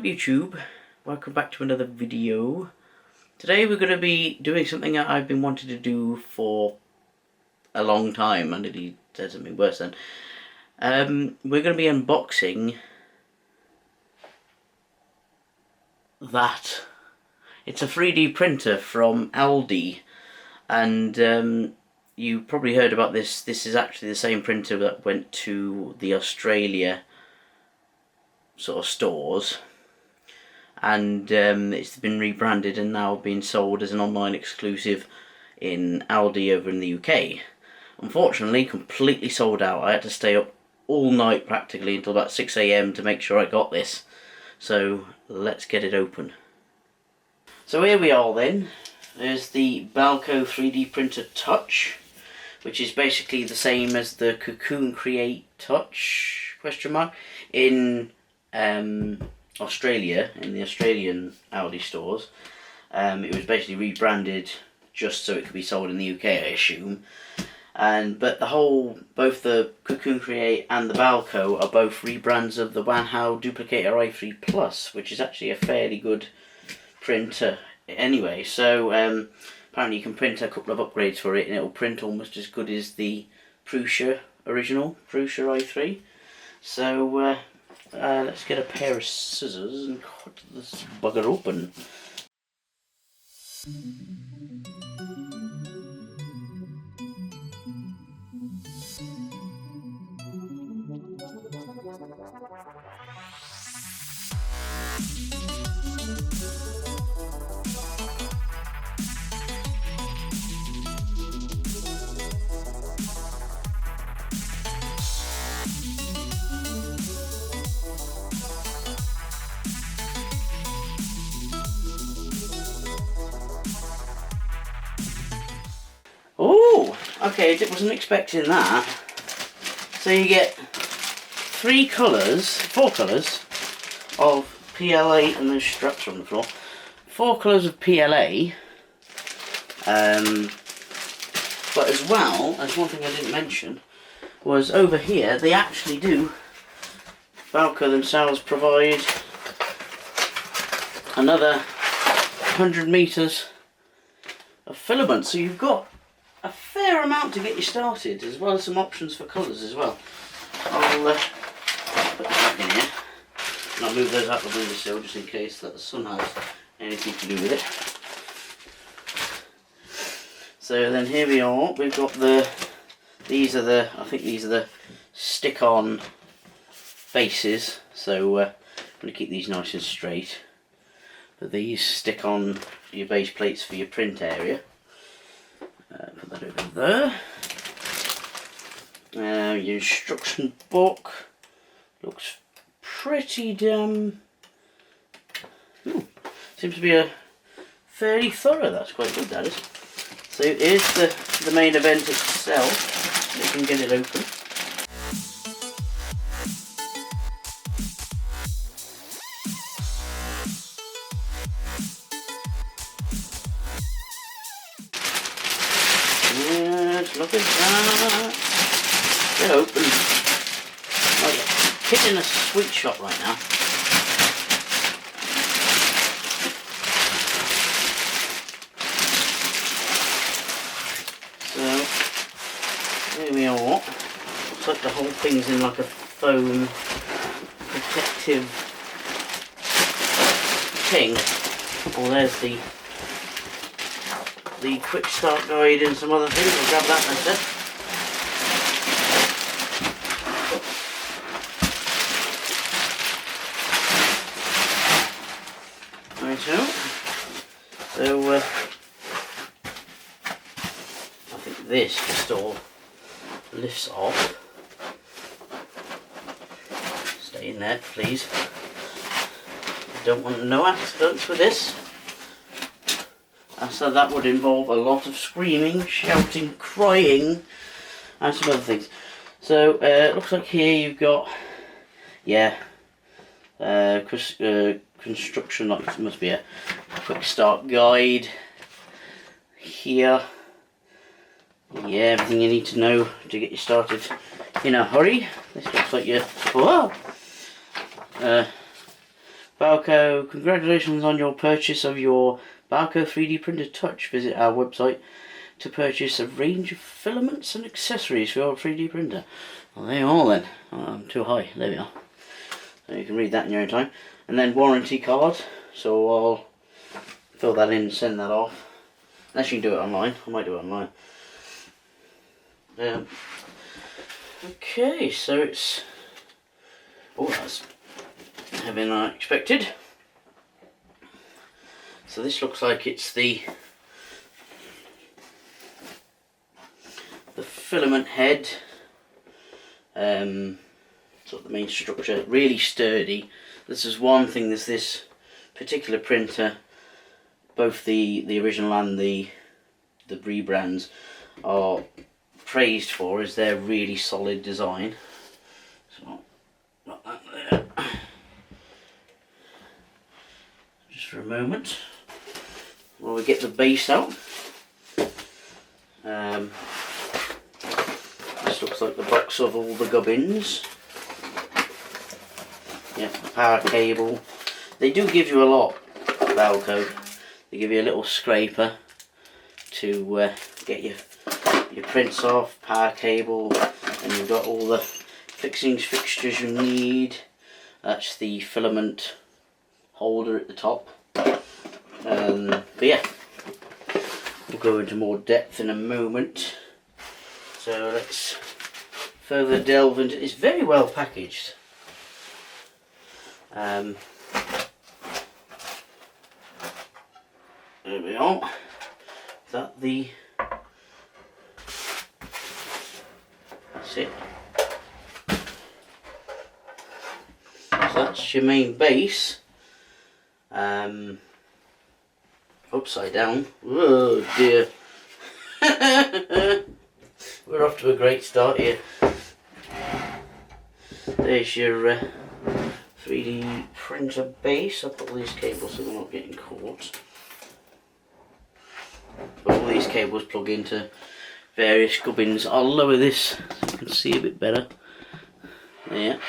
up YouTube? Welcome back to another video. Today we're going to be doing something that I've been wanting to do for a long time. I nearly said something worse then. We're going to be unboxing that. It's a 3D printer from Aldi, and you probably heard about this. This is actually the same printer that went to the Australia sort of stores, and it's been rebranded and now being sold as an online exclusive in Aldi over in the UK. Unfortunately, completely sold out. I had to stay up all night practically until about 6 AM to make sure I got this. So let's get it open. So here we are then. There's the Balco 3D printer Touch, which is basically the same as the Cocoon Create Touch in Australia, in the Australian Aldi stores. It was basically rebranded just so it could be sold in the UK, I assume. But both the Cocoon Create and the Balco are both rebrands of the Wanhao Duplicator i3 Plus, which is actually a fairly good printer anyway. So apparently you can print a couple of upgrades for it and it'll print almost as good as the original Prusa i3. So let's get a pair of scissors and cut this bugger open. Oh, okay, I wasn't expecting that. So you get four colours of PLA, and those straps are on the floor. 4 colours of PLA. But as well, as one thing I didn't mention, was over here they actually do, Balco themselves provide another 100 metres of filament. So you've got a fair amount to get you started, as well as some options for colours as well. I'll put this back in here, and I'll move those out the windowsill just in case that the sun has anything to do with it. So then here we are. We've got I think these are the stick-on bases. So I'm going to keep these nice and straight. But these stick on your base plates for your print area. Put that over there. Your instruction book looks pretty damn... seems to be a fairly thorough. That's quite good, that is. So here's the main event itself. You can get it open. Yes, look at that. They're open. Like hitting a sweet shot right now. So here we are. Looks like the whole thing's in like a foam protective thing. Oh, there's the quick start guide and some other things. I'll grab that instead. So I think this just all lifts off. Stay in there, please. Don't want no accidents with this. So that would involve a lot of screaming, shouting, crying, and some other things. So it looks like here you've got, construction, like it must be a quick start guide here. Yeah, everything you need to know to get you started in a hurry. This looks like your Balco, congratulations on your purchase of your Balco 3D printer Touch. Visit our website to purchase a range of filaments and accessories for your 3D printer. Well, there you are then. Oh, I'm too high. There we are. So you can read that in your own time. And then warranty card. So I'll fill that in and send that off. Unless you can do it online. I might do it online. Okay, so it's... Oh, that's heavier than I expected. So this looks like it's the filament head, sort of the main structure, really sturdy. This is one thing that this particular printer, both the original and the rebrands, are praised for, is their really solid design. So got that there. Just for a moment while we get the base out. This looks like the box of all the gubbins. Yeah, the power cable. They do give you a lot, Balco. They give you a little scraper to get your prints off, power cable, and you've got all the fixtures you need. That's the filament holder at the top. But yeah, we'll go into more depth in a moment. So let's further delve into it. It's very well packaged. There we are. That's it. So that's your main base. Upside down. Oh dear. We're off to a great start here. There's your 3D printer base. I'll put all these cables so they're not getting caught. But all these cables plug into various gubbins. I'll lower this so you can see a bit better. There.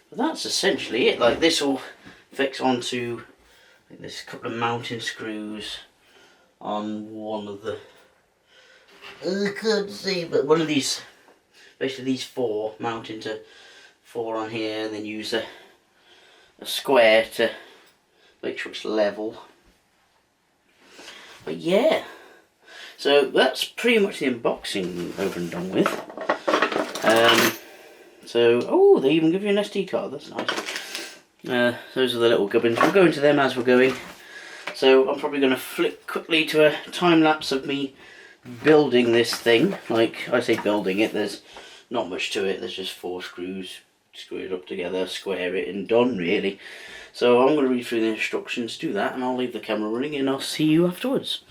But that's essentially it. Like, this all fits onto, I think there's a couple of mounting screws on one of the, I can't see, but one of these, basically these four mount into four on here, and then use a square to make sure it's level. But yeah, so that's pretty much the unboxing over and done with. So, oh, they even give you an SD card, that's nice. Those are the little gubbins. We'll go into them as we're going. So I'm probably going to flick quickly to a time lapse of me building this thing. Like, I say building it, there's not much to it. There's just 4 screws, screw it up together, square it, and done really. So I'm going to read through the instructions, do that, and I'll leave the camera running, and I'll see you afterwards.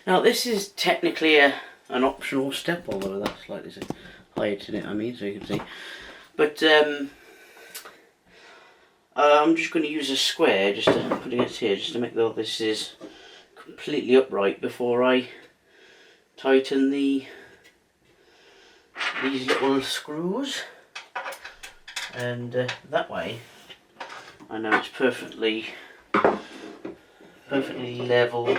Now this is technically an optional step, although that's like there's a height in it, I mean, so you can see. But I'm just going to use a square, just to put it here, just to make sure this is completely upright before I tighten these little screws. And that way I know it's perfectly level.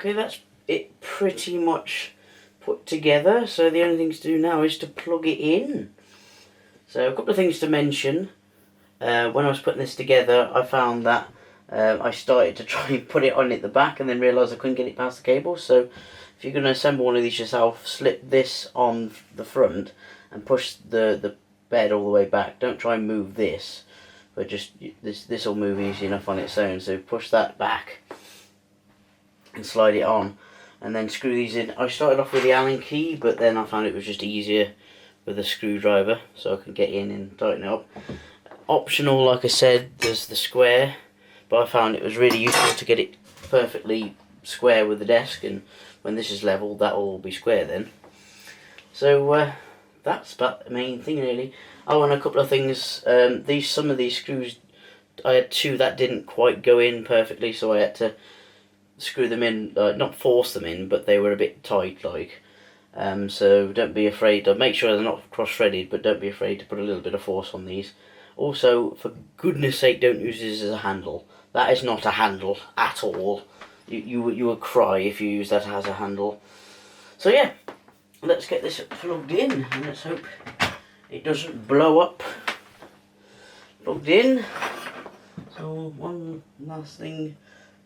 Okay, that's it pretty much put together, so the only thing to do now is to plug it in. So a couple of things to mention. When I was putting this together, I found that I started to try and put it on at the back and then realised I couldn't get it past the cable. So if you're going to assemble one of these yourself, slip this on the front and push the bed all the way back. Don't try and move this, but just this will move easy enough on its own. So push that back and slide it on, and then screw these in. I started off with the Allen key, but then I found it was just easier with a screwdriver, so I can get in and tighten it up. Optional, like I said, there's the square, but I found it was really useful to get it perfectly square with the desk, and when this is level, that will all be square then. So that's about the main thing really. Oh, and a couple of things. Some of these screws, I had two that didn't quite go in perfectly, so I had to screw them in, not force them in, but they were a bit tight like. So don't be afraid. Make sure they're not cross-threaded, but don't be afraid to put a little bit of force on these. Also, for goodness sake, don't use this as a handle. That is not a handle at all. You will cry if you use that as a handle. So yeah, let's get this plugged in, and let's hope it doesn't blow up. Plugged in. So one last thing,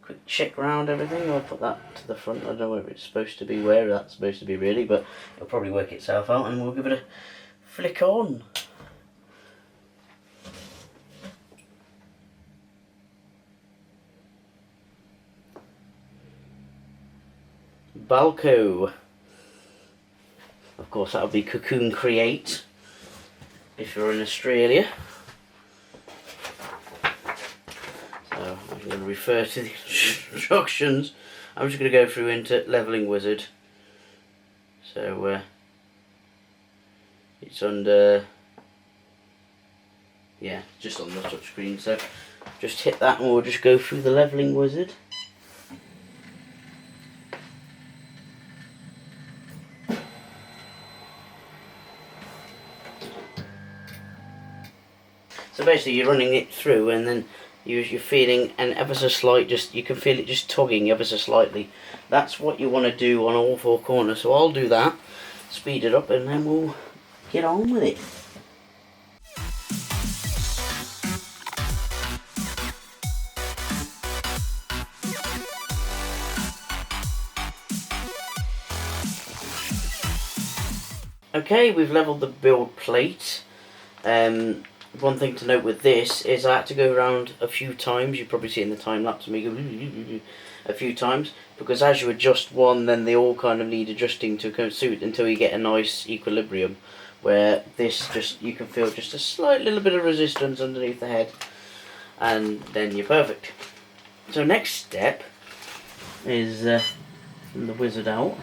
quick check around everything. I'll put that to the front. I don't know where it's supposed to be, where that's supposed to be really, but it'll probably work itself out, and we'll give it a flick on. Balco. Of course, that'll be Cocoon Create if you're in Australia. So I'm going to refer to the instructions. I'm just going to go through into Leveling Wizard. So it's under, yeah, just on the touch screen. So just hit that and we'll just go through the Leveling Wizard. So basically you're running it through, and then you're feeling an ever so slight, you can feel it just tugging ever so slightly. That's what you want to do on all four corners. So I'll do that, speed it up, and then we'll get on with it. Okay, we've levelled the build plate. One thing to note with this is I had to go around a few times. You probably see it in the time lapse of me go a few times, because as you adjust one, then they all kind of need adjusting to kind of suit until you get a nice equilibrium, where this just, you can feel just a slight little bit of resistance underneath the head, and then you're perfect. So next step is from the wizard out.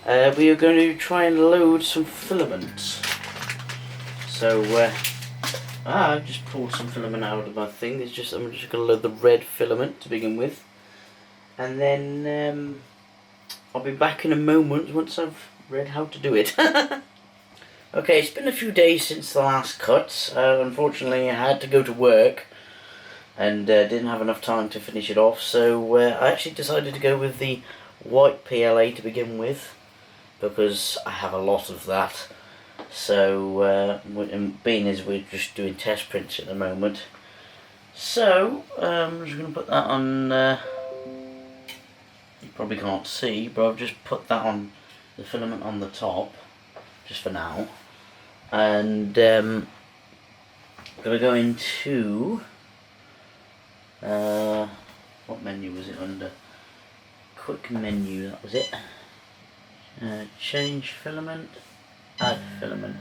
We are going to try and load some filaments. So I've just pulled some filament out of my thing. I'm just going to load the red filament to begin with, and then I'll be back in a moment once I've read how to do it. Okay, it's been a few days since the last cut. Unfortunately, I had to go to work and didn't have enough time to finish it off, so I actually decided to go with the white PLA to begin with, because I have a lot of that. So, being as we're just doing test prints at the moment, so I'm just going to put that on, you probably can't see, but I've just put that on the filament on the top, just for now, and I'm going to go into, what menu was it under? Quick menu, that was it. Change filament, add filament,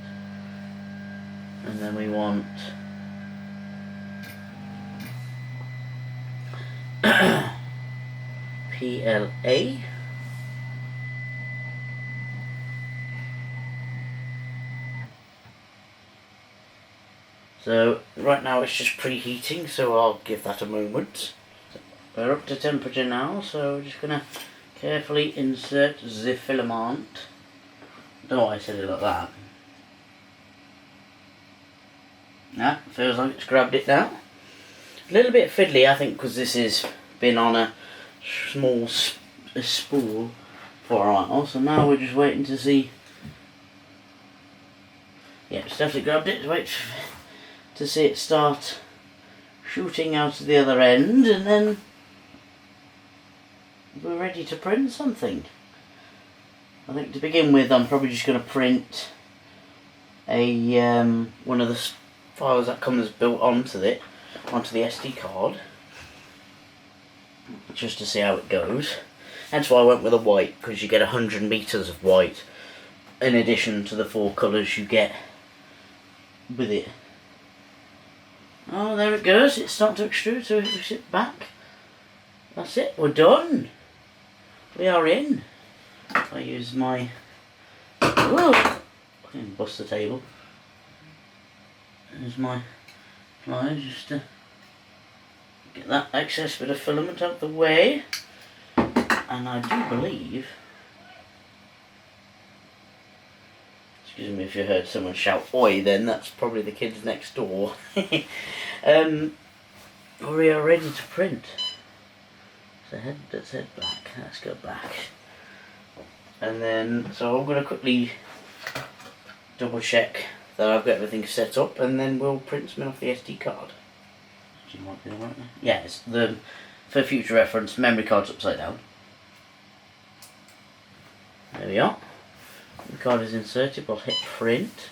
and then we want PLA. So right now it's just preheating, so I'll give that a moment. We're up to temperature now, so we're just gonna carefully insert the filament. I don't know why I said it like that. Yeah, feels like it's grabbed it now. A little bit fiddly, I think, because this has been on a small a spool for a while, so now we're just waiting to see. Yeah, it's definitely grabbed it. Wait to see it start shooting out of the other end, and then we're ready to print something. I think to begin with, I'm probably just going to print a one of the files that comes built onto the SD card, just to see how it goes. That's why I went with a white, because you get 100 meters of white in addition to the 4 colours you get with it. Oh, there it goes. It's starting to extrude, so we sit back. That's it. We're done. We are in. I use my. Whoa! I can bust the table. There's my pliers just to get that excess bit of filament out of the way. And I do believe. Excuse me if you heard someone shout "Oi!" Then that's probably the kids next door. We are ready to print. So let's head back. Let's go back. And then, so I'm going to quickly double check that I've got everything set up, and then we'll print something off the SD card. Do you want the right now? Yeah, it's for future reference, memory card's upside down. There we are. The card is inserted. We'll hit print.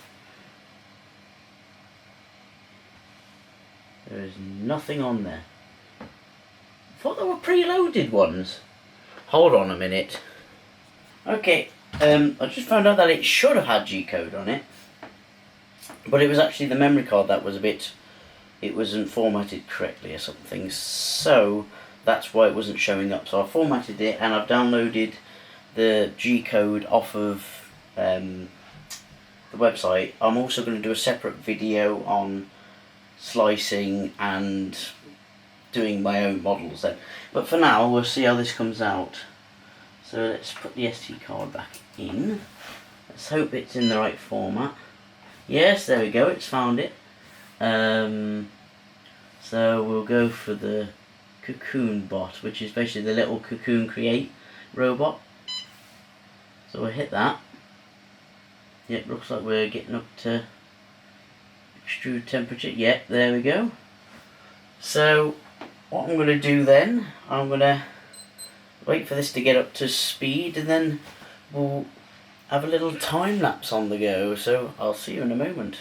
There is nothing on there. I thought they were preloaded ones. Hold on a minute. Okay, I just found out that it should have had G-code on it, but it was actually the memory card that was it wasn't formatted correctly or something, so that's why it wasn't showing up. So I formatted it and I've downloaded the G-code off of the website. I'm also going to do a separate video on slicing and doing my own models then. But for now, we'll see how this comes out. So let's put the SD card back in. Let's hope it's in the right format. Yes, there we go, it's found it. So we'll go for the Cocoon bot, which is basically the little Cocoon Create robot. So we'll hit that. Yep, looks like we're getting up to extrude temperature. Yep, there we go. So what I'm going to do then, I'm going to wait for this to get up to speed, and then we'll have a little time lapse on the go. So I'll see you in a moment.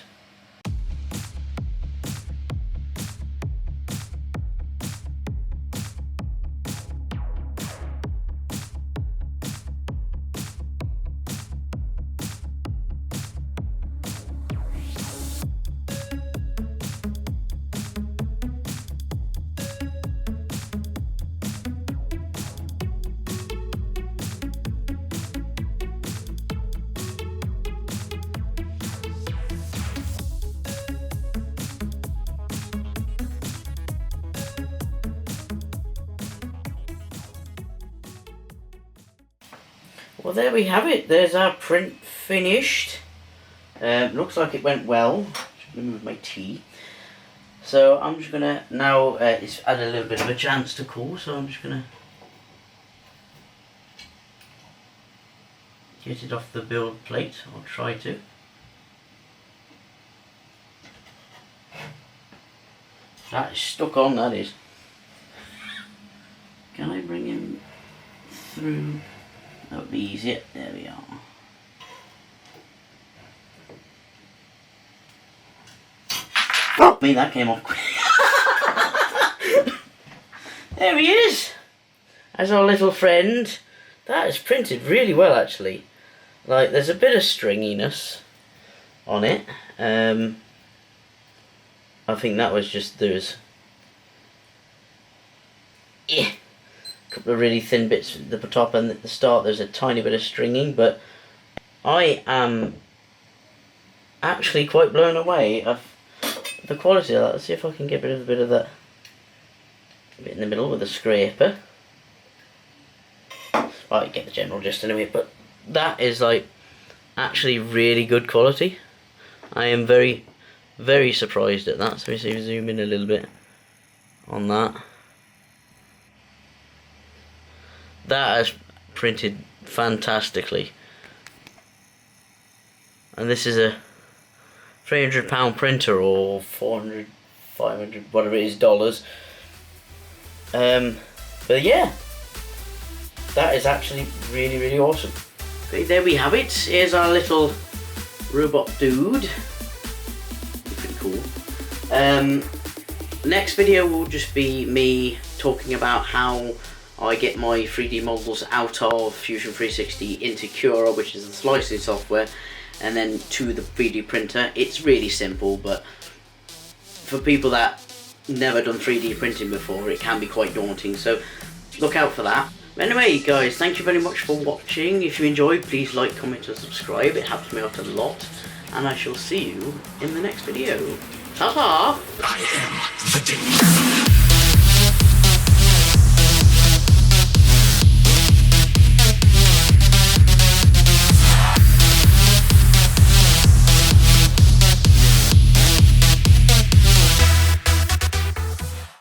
Well, there we have it. There's our print finished. Looks like it went well. Just gonna move my tea. So I'm just gonna now. It's had a little bit of a chance to cool, so I'm just gonna get it off the build plate. I'll try to. That is stuck on. That is. Can I bring him through? That would be easier. There we are. Oh, me, that came off quick. There he is. As our little friend. That is printed really well, actually. Like, there's a bit of stringiness on it. I think that was just there's a couple of really thin bits at the top, and at the start there's a tiny bit of stringing, but I am actually quite blown away of the quality of that. Let's see if I can get rid of a bit of that bit in the middle with a scraper. I get the general gist in a minute, but that is like actually really good quality. I am very, very surprised at that. So we see, zoom in a little bit on that. That is printed fantastically. And this is a £300 printer, or 400, 500, whatever it is, dollars. But yeah, that is actually really, really awesome. Okay, there we have it. Here's our little robot dude. Pretty cool. Next video will just be me talking about how I get my 3D models out of Fusion 360 into Cura, which is the slicing software, and then to the 3D printer. It's really simple, but for people that never done 3D printing before, it can be quite daunting, so look out for that. Anyway guys, thank you very much for watching. If you enjoyed, please like, comment and subscribe. It helps me out a lot, and I shall see you in the next video. Ta-ta! I am the danger.